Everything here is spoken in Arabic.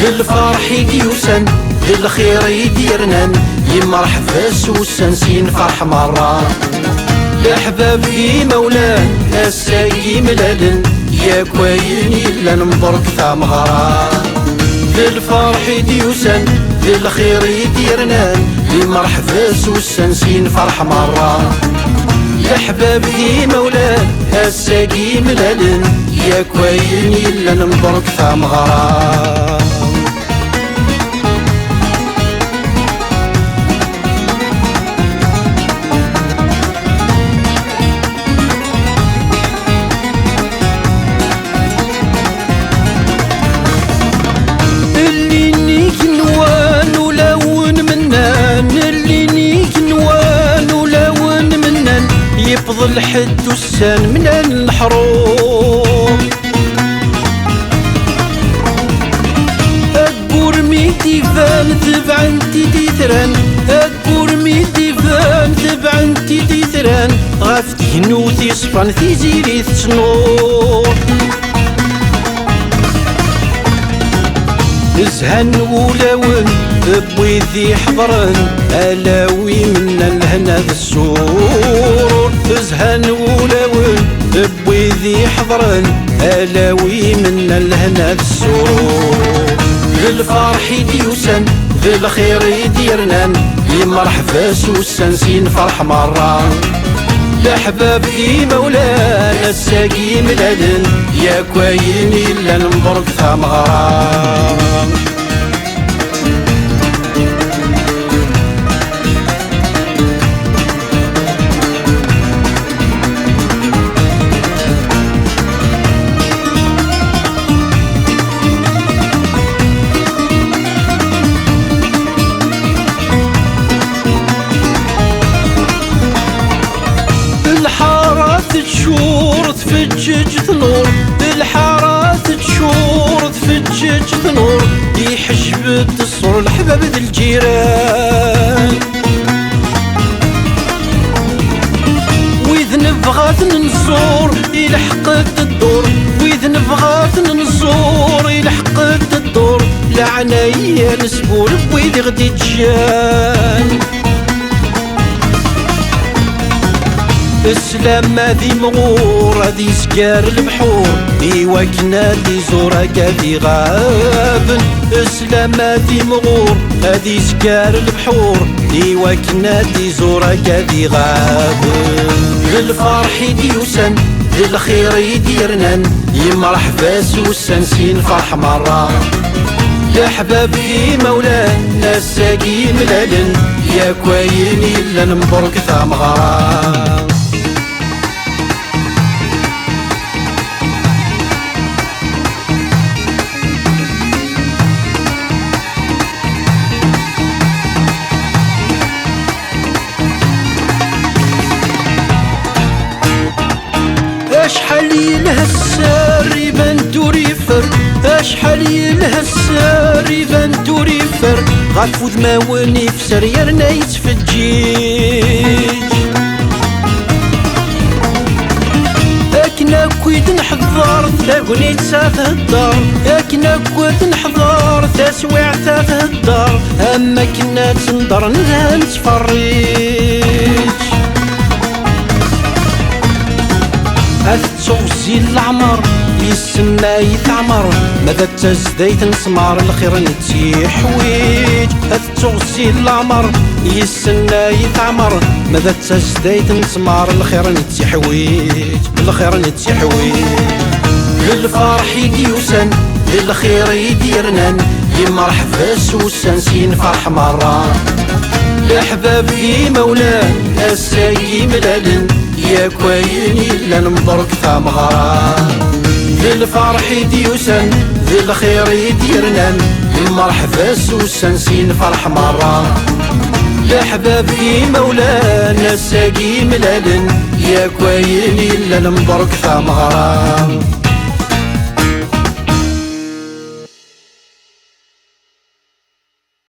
للفرح يديوسن للخير يديرنن يمرحبا سوسن سين فرح مرة الأحباب في مولاه الساقي ملالن يا كوين إلا نمبرك ثمغرة للفرح يديوسن للخير يديرنن يمرحبا سوسن سين فرح مرة الأحباب في مولاه الساقي ملالن يا كوين إلا نمبرك ثمغرة يفضل حد السن من الحروب أكبر ميتي فان تبع انتي تيثران أكبر ميتي فان تبع انتي تيثران غافتي نوثي صفان تيزيري تسنور زهن ولاون بويذي حضرن ألاوي من الهنا ذا السرور زهن ولاون بويذي حضرن ألاوي من الهنا ذا السرور للفرح يديوسن للخير يديرنن يمرحبا سوسن سين فرح مرة الأحباب في مولانا الساقي ملالن يا كوين إلا نمبرك ثمغرة تشور تفجج ثنور بالحارات تشور تفجج ثنور يحجب الصور الحباب ذي الجيران وإذ نبغات ننصور يلحقت الدور وإذ نبغات ننصور يلحقت الدور لعنايا نسبور بويذ غدي تجان السلام ذي مغور ذي سكار البحور إيوا كنا ذي زورك ذي غابن السلام ذي مغور ذي سكار البحور إيوا كنا ذي زورك ذي غابن للفرح يديوسن للخير يديرنن يمرحبا سوسن سين فرح مرة الأحباب في مولانا الساقي ملالن يا كوين إلا نمبرك ثمغرة أشحال يلها السار يبان توريفر أشحال يلها السار يبان توريفر غاف ذماوني في سريرنا يتفجيج أكنا كويت نحضر تاقني تساث الدار أكنا كويت نحضر تسويع تاث الدار أما كنا تندر نذهب نتفريج أتوزي العمر يسمى يتعمر ماذا تزديت نسمار الخير نتي حويج أتوزي العمر يسمى يتعمر ماذا تزديت نسمار الخير نتي حويج الخير نتي حويج للفرح يديوسن للخير يديرنن يمرحبا سوسن سين فرح مرة الأحباب في مولاه الساقي ملالن يا كوين إلا نمبرك ثمغرة للفرح يديوسن للخير يديرنن يمرحبا سوسن سين فرح مرة الأحباب في مولانا الساقي ملالن يا كوين إلا نمبرك ثمغرة